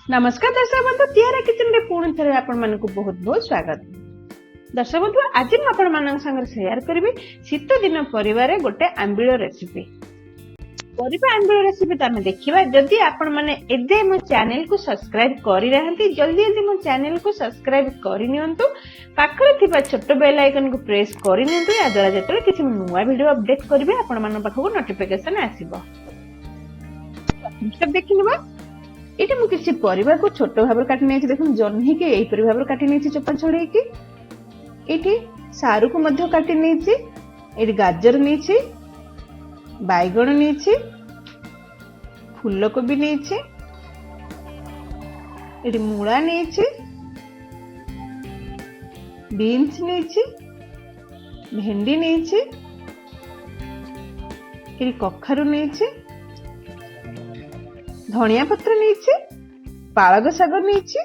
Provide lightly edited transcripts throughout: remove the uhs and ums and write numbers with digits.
नमस्कार दर्शक बंधु, टियारा किचन रे पुणी थे आपण मानक बहुत बहुत स्वागत। दर्शक बंधु, आज मैं आपण मान संगे शेयर करी शीत दिन परिवार गोटे आंबिल रेसिपी। परिबा आंबिल रेसिपी तो आम देखा। जदि आपण मैंने एदे मो चैनल को सब्सक्राइब करी रहंती, जल्दी जल्दी मो चैनल को सब्सक्राइब करी नियंतु। पाखरे थिबा छोट बेल आइकन को प्रेस करी नियंतु। या द्वारा जतले किछि नुवा वीडियो अपडेट करबे आपण मान पाखको नोटिफिकेशन आसीबो। सब देखिनबा। एठी मु किछि परिबा को छोट भाबर काटि नेछि। देखुन जन्ही के एई परि भाबर काटि नेछि चोपा छोड़े की। एठी सारू को मध्य काटि नेछि। एठी गाजर नेछि, बाइगण नेछि, फूलकोबी नेछि, एठी मूला नेछि, बीन्स नेछि, भेंडी नेछि, एठी कखारु नेछि, धनिया पत्र नेछि, पालक शाग नेछि,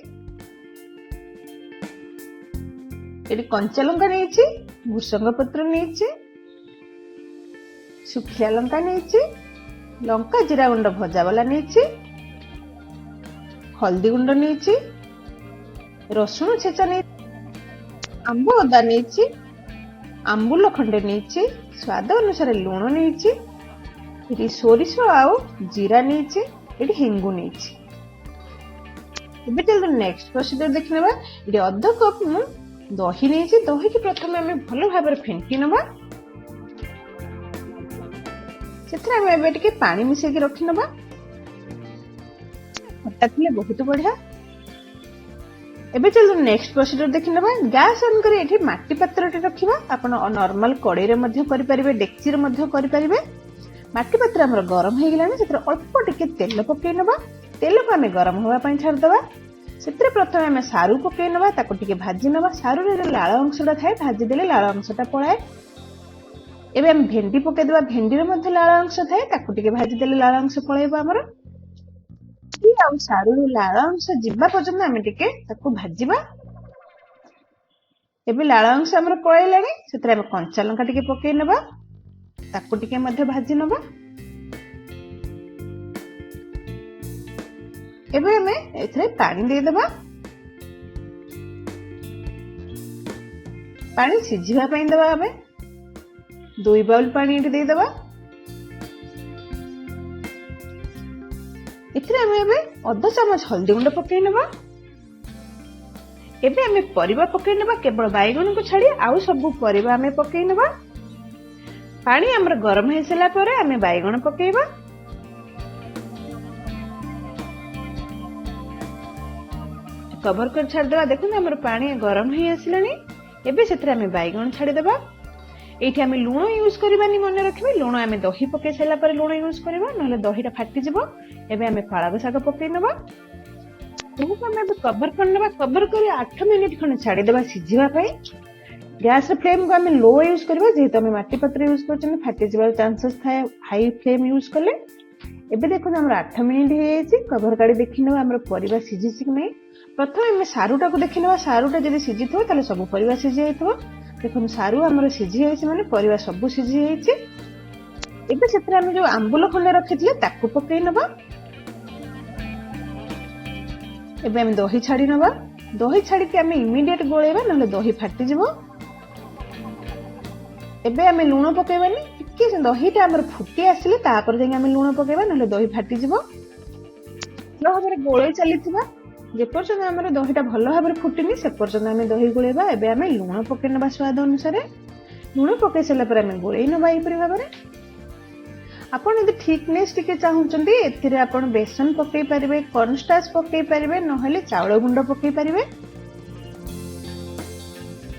एठी कंचा लंका नेछि, भुसंग पत्र नेछि, सुखिया लंका नेछि, लंका जीरा गुंड भजा वाला नेछि, हल्दी गुंड नेछि, रसुण छेचा नेछि, आंब अदा नेछि, आंबुल खंडे नेछि, स्वाद अनुसार लूण नेछि, एठी सोरिष आउ जीरा नेछि, एठी हेंगु नेछि। एबे चल नेक्स्ट प्रोसीजर देखनेबा। एठी आधा कप मु दही नेछि। दही के प्रथमे हमें भलो भाबरे फेंटी नबा। सेथरा हमें एबे टिके पानी मिसे के रखि नबा। खट्टा थिले बहुत बढ़िया। एबे चल नेक्स्ट प्रोसीजर देखनेबा। गैस ऑन करे एठी माटी पात्रटे रखिबा। आपण नॉर्मल कड़ाई रे मध्य करि परिबे, डेक्ची रे मध्य करि परिबे। माटी पात्र हमर गरम हो गलानी। सेथरा अल्प टिके तेल पकै नबा। तेल को हमें गरम होवा पई छाड़ दबा। सेथरे प्रथमे हमें सारू पकै नबा, ताको टिके भाजी नबा। सारू रे लाळ अंशटा थाए, भाजी देले लाळ अंशटा पळाए। एबे हम भेंडी पकै दबा। भेंडी रे मध्ये लाळ अंश थाए, ताको टिके भाजी देले लाळ अंश पळाइबो हमर। ई आ सारू रे लाळ अंश जिबा पर्यंत हमें टिके ताको भाजीबा। एबे लाळ अंश हमर पळाइलानी। सेथरे हम कंचा लंका टिके पकै नबा, ताको टिके मध्ये भाजी नबा। एबे हमें एथरे पानी दे दबा। पानी सिझिबा पई दबा। हमें 2 बाउल पानी एठी दे दबा। एथरे हमें एबे आधा चामच हल्दी गुंड पकै नबा। एबे हमें परिबा पकै नबा। केवल बाइगण को छाड़ी आउ सब परिबा हमें पकै नबा। पानी हमर गरम हे सला परे हमें बाइगण पकेइबा। कवर कर छाड़ देबा। देखुन हमर पानी गरम हे आसिलानी। एबे सेथरे हमें बाइगण छाड़ी देबा। एठी हमें लूण यूज करबानी, मन रखबे। लूण हमें दही पके सला परे लूण यूज करबा, नहले दहीटा फाटी जिवो। एबे हमें पालक शाग पकै नबा। एबे हमें कवर कर नबा। कवर करे 8 मिनिट खने छाड़ी देबा सिझिबा पई। गैस फ्लेम को हमें लो यूज करबा, जेहेतु हमें माटी पत्र यूज करछन फाटी जिबार चांसेस थाए हाई फ्लेम यूज करले। एबे देखो हमर 8 मिनिट हे जायछि। कवर काडी देखिनबा हमर परिबा सिझिछि कि नै। प्रथमे हमें सारूटा को देखिनबा। सारूटा जदि सिझिथो ताले सब परिबा सिझि जायथो। देखो सारू हमर सिझि जायछि माने परिबा सब सिझि जायछि। एबे सेतरे हम जो आंबुल खंडे रखिथिले ताकू पकै नबा। एबे हम दही छाडी नबा। दही छाडी के हम इमीडिएट गोळेबा, नले दही फाटी जिवो। एबे हमें लूण पकेबानी। टिके दहीटा हमर फुटी आसिले तापर जे हमें लूण पकेबा, नले दही फाटी जिवो। लो हमर गोळे चलीथिबा। जे पर्यंत हमर दहीटा भलो भाबरे फुटिनी से पर्यंत हमें दही गोळेबा। एबे हमें लूण पके नबा स्वाद अनुसार। लूण पके सला पर हमें गोळेई नबा ई परि भाबरे। आपण यदि थिकनेस टिके चाहुचंती एथिरे आपण बेसन पके परिबे, कॉर्नस्टार्च पके परिबे, नहले चावल गुंड पके परिबे।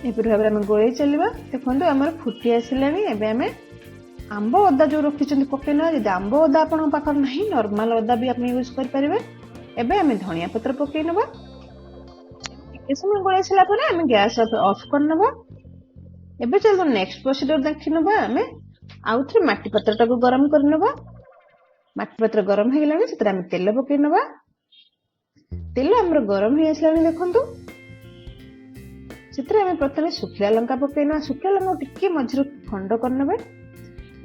एपरि भाबरे हम गोळेई चलिबा। देखंतु हमर फुटी आसिलानी। एबे हमें आंब अदा जो रखिचंती पके ना। यदि आंब अदा आपण पाखर नाही, नॉर्मल अदा भी आपण यूज कर परिबे। एबे हमें धनिया पत्र पके नबा। टिके समय गोळेई सला परे हमें गैस ऑफ कर नबा। एबे चल नेक्स्ट प्रोसीजर देखिनबा। हमें आउथरे माटी पत्रटा को गरम कर नबा। माटी पत्र गरम हे गेलानी। सेतरा हम तेल पके नबा। तेल हमर गरम हे आसलानी। देखंतु सेतरा हम प्रथमे सुखिया लंका पकेना। सुखिया लंका टिके मझिरो खंड कर नबा।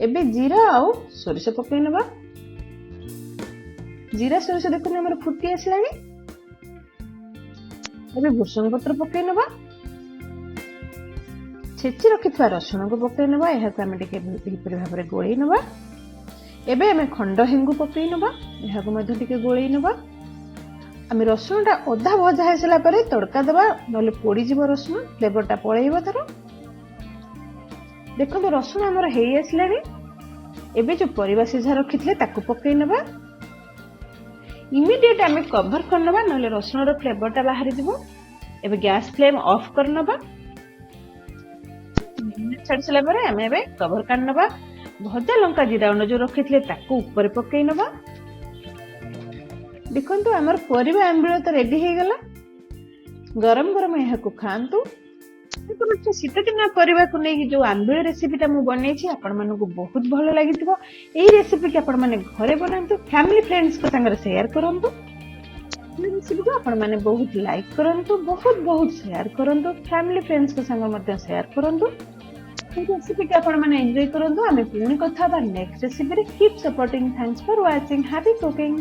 एबे जीरा आउ सोरिष पकै नबा। जीरा सोरिष देखुन हमर फुटी आसलानी। ଏବେ ଭୃଷଙ୍ଗ ପତ୍ର ପକେଇ ନବା, ଛେଚି ରଖିଥିବା ରସୁଣକୁ ପକେଇ ନବା, ଏହାକୁ ଆମେ ଟିକେ ଏହିପରି ଭାବରେ ଗୋଳେଇ ନବା। ଏବେ ଆମେ ଖଣ୍ଡ ହେଙ୍ଗୁ ପକେଇ ନବା, ଏହାକୁ ମଧ୍ୟ ଟିକେ ଗୋଳେଇ ନବା। ଆମେ ରସୁଣଟା ଅଧା ଭଜା ହେଇସାରିଲା ପରେ ତଡକା ଦେବା, ନହେଲେ ପୋଡିଯିବ ରସୁଣ, ଫ୍ଲେଭରଟା ପଳେଇବ ତାର। ଦେଖନ୍ତୁ ରସୁଣ ଆମର ହେଇ ଆସିଲାଣି। ଏବେ ଯୋଉ ପରିବା ସିଝା ରଖିଥିଲେ ତାକୁ ପକେଇ ନବା। ଇମିଡିଏଟ ଆମେ କଭର କରିନବା, ନହେଲେ ରସୁଣର ଫ୍ଲେଭରଟା ବାହାରିଯିବ। ଏବେ ଗ୍ୟାସ ଫ୍ଲେମ ଅଫ୍ କରିନବା। ଛାଡି ସାରିଲା ପରେ ଆମେ ଏବେ କଭର କାଢି ନବା। ଭଜା ଲଙ୍କା ଜିରା ଗୁଣ୍ଡ ଯୋଉ ରଖିଥିଲେ ତାକୁ ଉପରେ ପକେଇ ନବା। ଦେଖନ୍ତୁ ଆମର ପରିବା ଆମ୍ବିଳ ତ ରେଡି ହେଇଗଲା। ଗରମ ଗରମ ଏହାକୁ ଖାଆନ୍ତୁ। ଶୀତ ଦିନ ପରିବାକୁ ନେଇକି ଯୋଉ ଆମ୍ବିଳ ରେସିପିଟା ମୁଁ ବନେଇଛି ଆପଣ ମାନଙ୍କୁ ବହୁତ ଭଲ ଲାଗିଥିବ। ଏଇ ରେସିପିକି ଆପଣ ମାନେ ଘରେ ବନାନ୍ତୁ, ଫ୍ୟାମିଲି ଫ୍ରେଣ୍ଡସଙ୍କ ସାଙ୍ଗରେ ସେୟାର କରନ୍ତୁ। ରେସିପିକୁ ଆପଣ ମାନେ ବହୁତ ଲାଇକ୍ କରନ୍ତୁ, ବହୁତ ସେୟାର କରନ୍ତୁ, ଫ୍ୟାମିଲି ଫ୍ରେଣ୍ଡସଙ୍କ ସାଙ୍ଗରେ ମଧ୍ୟ ସେୟାର କରନ୍ତୁ। এই রেসিপিটি আপনারা এনজয় করନ୍ତୁ। ଆମେ ପୁଣି କଥା ହେବା ନେକ୍ସଟ ରେସିପିରେ। Keep supporting. Thanks for watching. Happy cooking.